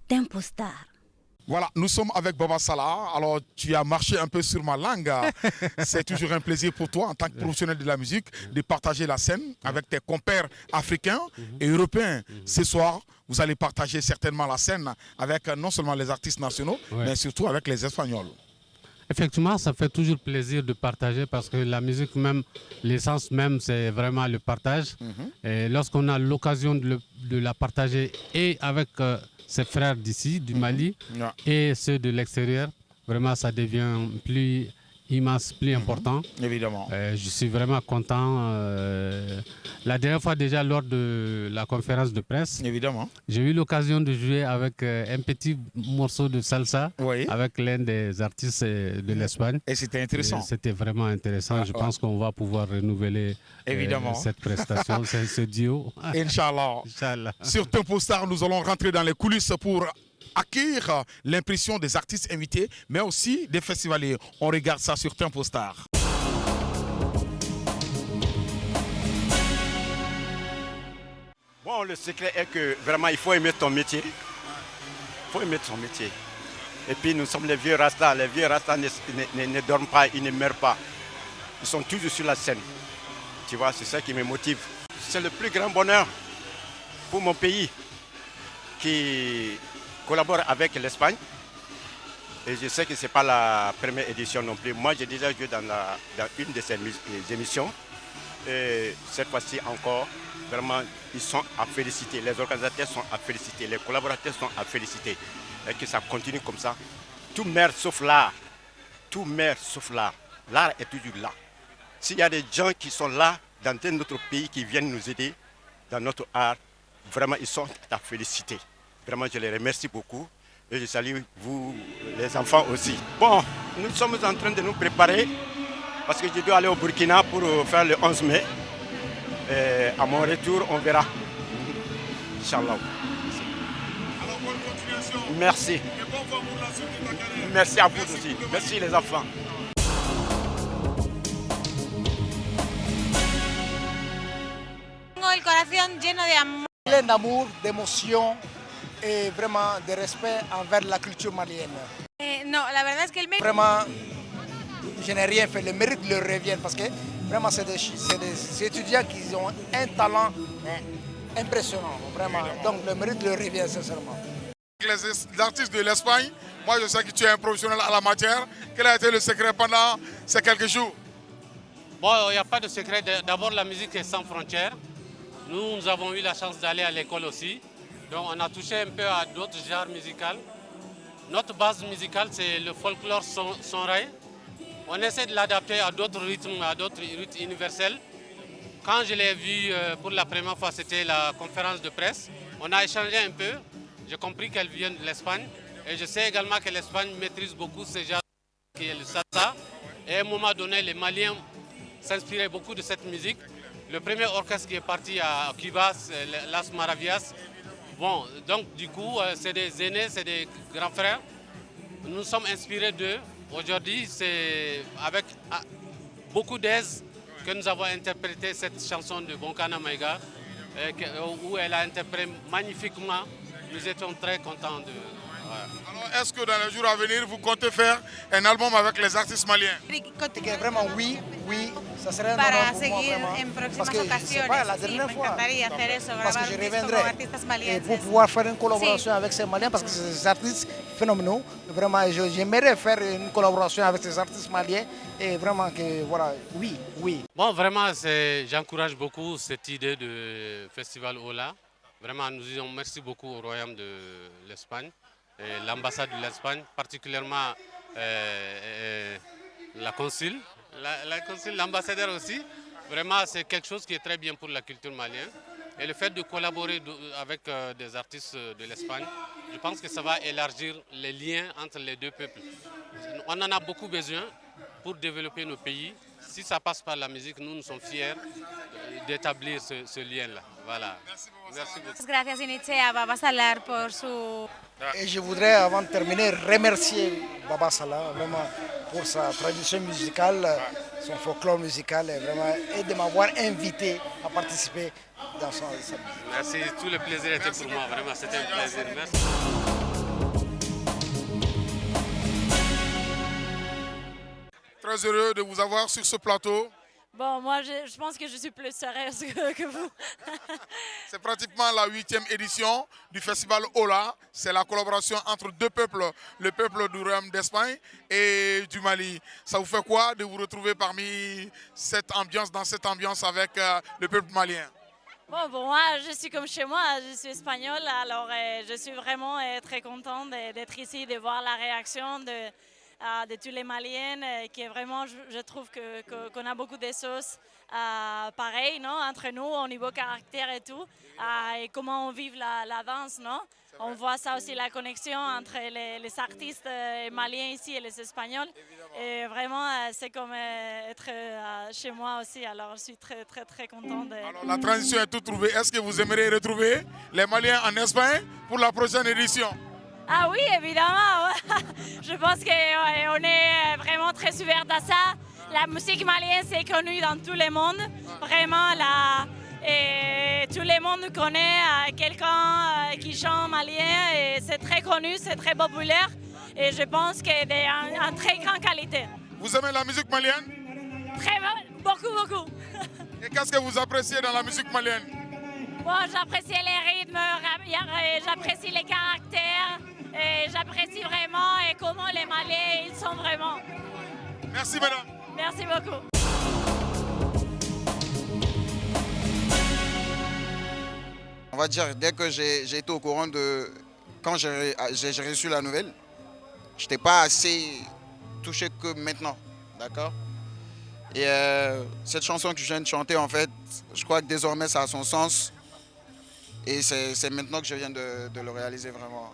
Tempo Star. Voilà, nous sommes avec Baba Salah. Alors, tu as marché un peu sur ma langue. C'est toujours un plaisir pour toi, en tant que professionnel de la musique, de partager la scène avec tes compères africains et européens. Ce soir, vous allez partager certainement la scène avec non seulement les artistes nationaux, mais surtout avec les Espagnols. Effectivement, ça fait toujours plaisir de partager parce que la musique même, l'essence même, c'est vraiment le partage. Et lorsqu'on a l'occasion de la partager et avec ses frères d'ici, du Mali, et ceux de l'extérieur, vraiment ça devient plus immense, plus important. Évidemment. Je suis vraiment content. La dernière fois déjà lors de la conférence de presse, Évidemment. j'ai eu l'occasion de jouer avec un petit morceau de salsa avec l'un des artistes de l'Espagne. Et c'était intéressant. C'était vraiment intéressant. Je pense qu'on va pouvoir renouveler cette prestation, ce duo. Inch'Allah. Inch'Allah. Sur Tempo Star, nous allons rentrer dans les coulisses pour acquérir l'impression des artistes invités, mais aussi des festivaliers. On regarde ça sur Tempo Star. Bon, le secret est que vraiment il faut aimer ton métier. Il faut aimer ton métier. Et puis nous sommes les vieux Rastas. Les vieux Rastas ne dorment pas, ils ne meurent pas. Ils sont toujours sur la scène. Tu vois, c'est ça qui me motive. C'est le plus grand bonheur pour mon pays qui collabore avec l'Espagne. Et je sais que ce n'est pas la première édition non plus. Moi, j'ai déjà joué dans une de ces émissions. Et cette fois-ci encore, vraiment, ils sont à féliciter. Les organisateurs sont à féliciter. Les collaborateurs sont à féliciter. Et que ça continue comme ça. Tout meurt sauf l'art. Tout meurt sauf l'art. L'art est toujours là. S'il y a des gens qui sont là, dans notre pays, qui viennent nous aider dans notre art, vraiment, ils sont à féliciter. Vraiment, je les remercie beaucoup. Et je salue vous, les enfants aussi. Bon, nous sommes en train de nous préparer parce que je dois aller au Burkina pour faire le 11 mai. Et à mon retour, on verra. Inch'Allah. Alors, bonne continuation. Merci. Et bon vent pour la suite de ta carrière. Merci à vous aussi. Merci les enfants. Tengo el corazón lleno de amor. Plein d'amour, d'émotion et vraiment de respect envers la culture malienne. No, la verdad es que el mérito... Vraiment, je n'ai rien fait, le mérite leur revient parce que vraiment c'est des étudiants qui ont un talent impressionnant, vraiment. Donc le mérite leur revient sincèrement. Les artistes de l'Espagne, moi je sais que tu es un professionnel à la matière. Quel a été le secret pendant ces quelques jours? Bon, il n'y a pas de secret. D'abord, la musique est sans frontières. Nous avons eu la chance d'aller à l'école aussi. Donc on a touché un peu à d'autres genres musicaux. Notre base musicale, c'est le folklore sonrai. On essaie de l'adapter à d'autres rythmes, à d'autres rythmes universels. Quand je l'ai vu pour la première fois, c'était la conférence de presse. On a échangé un peu. J'ai compris qu'elle vient de l'Espagne. Et je sais également que l'Espagne maîtrise beaucoup ce genre qui est le salsa. Et à un moment donné, les Maliens s'inspiraient beaucoup de cette musique. Le premier orchestre qui est parti à Cuba, c'est Las Maravillas. Bon, donc du coup, c'est des aînés, c'est des grands frères. Nous sommes inspirés d'eux. Aujourd'hui, c'est avec beaucoup d'aise que nous avons interprété cette chanson de Bonkana Maïga, où elle a interprété magnifiquement. Nous étions très contents de... Voilà. Alors, est-ce que dans les jours à venir, vous comptez faire un album avec les artistes maliens? Vraiment, oui, ça serait un Para honneur pour moi, seguir vraiment. en próximas Parce que c'est pas la ocasiones. Sí, dernière me fois. encantaría hacer eso, Parce grabar que je un disco con reviendrai artistas et malienses. pour pouvoir faire une collaboration avec ces Maliens, parce que c'est des artistes phénoménaux. Vraiment, j'aimerais faire une collaboration avec ces artistes maliens et vraiment que, voilà, oui. Bon, vraiment, j'encourage beaucoup cette idée de Festival Ola. Vraiment, nous disons merci beaucoup au Royaume de l'Espagne, et l'ambassade de l'Espagne, particulièrement la consul, l'ambassadeur aussi. Vraiment, c'est quelque chose qui est très bien pour la culture malienne. Et le fait de collaborer avec des artistes de l'Espagne, je pense que ça va élargir les liens entre les deux peuples. On en a beaucoup besoin pour développer nos pays. Si ça passe par la musique, nous sommes fiers d'établir ce lien-là. Voilà. Merci beaucoup. Gracias, Inichea, Baba Salar, por su... Et je voudrais, avant de terminer, remercier Baba Salah vraiment pour sa tradition musicale, son folklore musical, et de m'avoir invité à participer dans sa musique. Merci, tout le plaisir était pour moi, vraiment, c'était un plaisir. Merci. très heureux de vous avoir sur ce plateau. Bon, moi, je pense que je suis plus sérieuse que vous. C'est pratiquement la 8e édition du festival Ola. C'est la collaboration entre deux peuples, le peuple du Royaume d'Espagne et du Mali. Ça vous fait quoi de vous retrouver parmi cette ambiance, dans cette ambiance avec le peuple malien? Bon, pour moi, je suis comme chez moi, je suis espagnole, alors je suis vraiment très contente d'être ici, de voir la réaction de tous les Maliens, qui est vraiment, je trouve qu'on a beaucoup de choses pareilles, non, entre nous, au niveau caractère et tout, et comment on vit la danse, non? On voit ça aussi, la connexion entre les artistes maliens ici et les Espagnols. Et vraiment, c'est comme être chez moi aussi. Alors, je suis très, très, très contente. Alors, la transition est toute trouvée. Est-ce que vous aimeriez retrouver les Maliens en Espagne pour la prochaine édition? Ah oui, évidemment. Je pense qu'on est vraiment très ouvert à ça. La musique malienne, c'est connu dans tout le monde. Vraiment, et tout le monde connaît quelqu'un qui chante malien et c'est très connu, c'est très populaire et je pense qu'il est en très grande qualité. Vous aimez la musique malienne? Très, beaucoup, beaucoup. Et qu'est-ce que vous appréciez dans la musique malienne? Bon, j'apprécie les rythmes, j'apprécie les caractères et j'apprécie vraiment et comment les Maliens ils sont vraiment. Merci madame. Merci beaucoup. On va dire, dès que j'ai été au courant de... Quand j'ai reçu la nouvelle, je n'étais pas assez touché que maintenant, d'accord? Et cette chanson que je viens de chanter, en fait, je crois que désormais ça a son sens. Et c'est maintenant que je viens de le réaliser vraiment.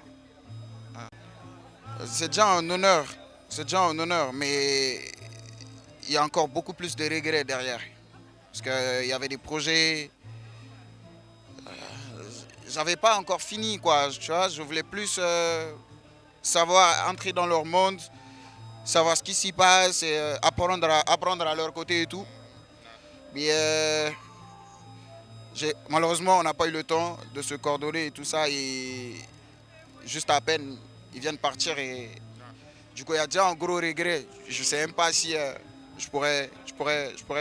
C'est déjà un honneur, mais il y a encore beaucoup plus de regrets derrière. Parce qu'il y avait des projets... J'avais pas encore fini, quoi, tu vois, je voulais plus savoir entrer dans leur monde, savoir ce qui s'y passe, et, apprendre à leur côté et tout. Mais malheureusement, on n'a pas eu le temps de se coordonner et tout ça, et juste à peine, ils viennent partir et du coup, il y a déjà un gros regret. Je sais même pas si je pourrais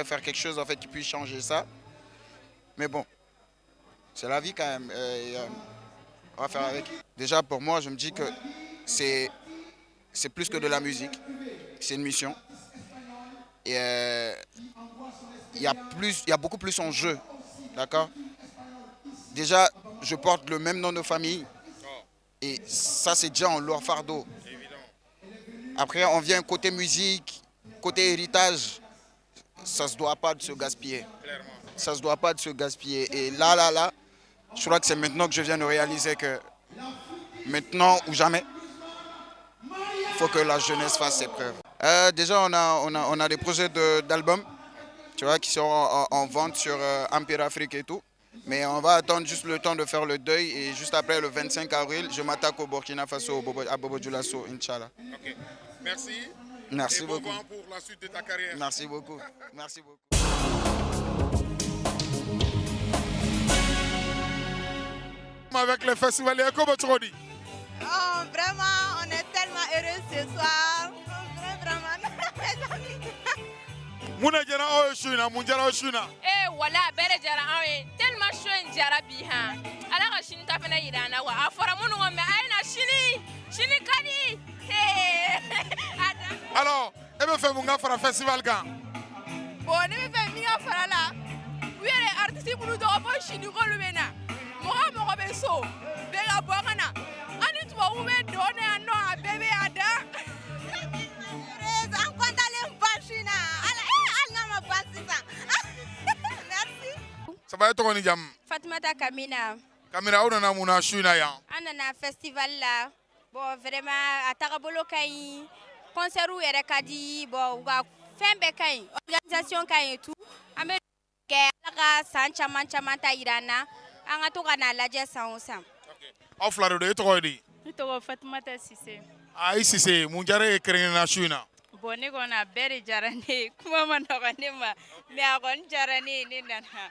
faire quelque chose en fait qui puisse changer ça. Mais bon. C'est la vie quand même, on va faire avec. Déjà pour moi, je me dis que c'est plus que de la musique, c'est une mission. Et il y a beaucoup plus en jeu, d'accord? Déjà, je porte le même nom de famille et ça c'est déjà un lourd fardeau. Après, on vient côté musique, côté héritage, ça se doit pas de se gaspiller. Ça se doit pas de se gaspiller. Et là, je crois que c'est maintenant que je viens de réaliser que maintenant ou jamais, il faut que la jeunesse fasse ses preuves. Déjà, on a des projets d'albums, tu vois, qui seront en vente sur Empire Afrique et tout. Mais on va attendre juste le temps de faire le deuil et juste après le 25 avril, je m'attaque au Burkina Faso, à Bobo Dioulasso, Inch'Allah. Ok, merci. Merci et beaucoup. Bon vent pour la suite de ta carrière. Merci beaucoup. Merci beaucoup. Avec les festivaliers, comment tu dis? Oh, vraiment, on est tellement heureux ce soir. Vraiment, mes amis. Muna jara o shuna, mun jara o shuna. Wala bere jara awe tellement shoen jara bi ha. Ala ka shini ta fana yirana wa afora munu wa me aina shini kadi. Alors, e be fe mun ga fara festival kan. Bon, ne be fe mi ga fara la. Wi ele artiste munu do fo shini ko lu bena. Mo be so. Be ga bo kana. Ani to wo be do ne ano a bebe ada. En compte aller en Chine. Merci. Ça va être on jam. Fatoumata Kamina. Kamera on na muna shuna ya. On a un festival là. Bon, vraiment, à Tarabolo Kayi, concert où il y a Kadi, bon, fin Bekayi, organisation Kayi et tout. Amérique, Sancha Manchamanta Irana, Angatogana Laja Sansam. Au flare de toi dit. Ito Fatoumata Cissé. Ah, ici c'est mun jara e krene na shuna. Bon, ne gona bere jarane, kuma man ne ma, me agon jarane ne nana.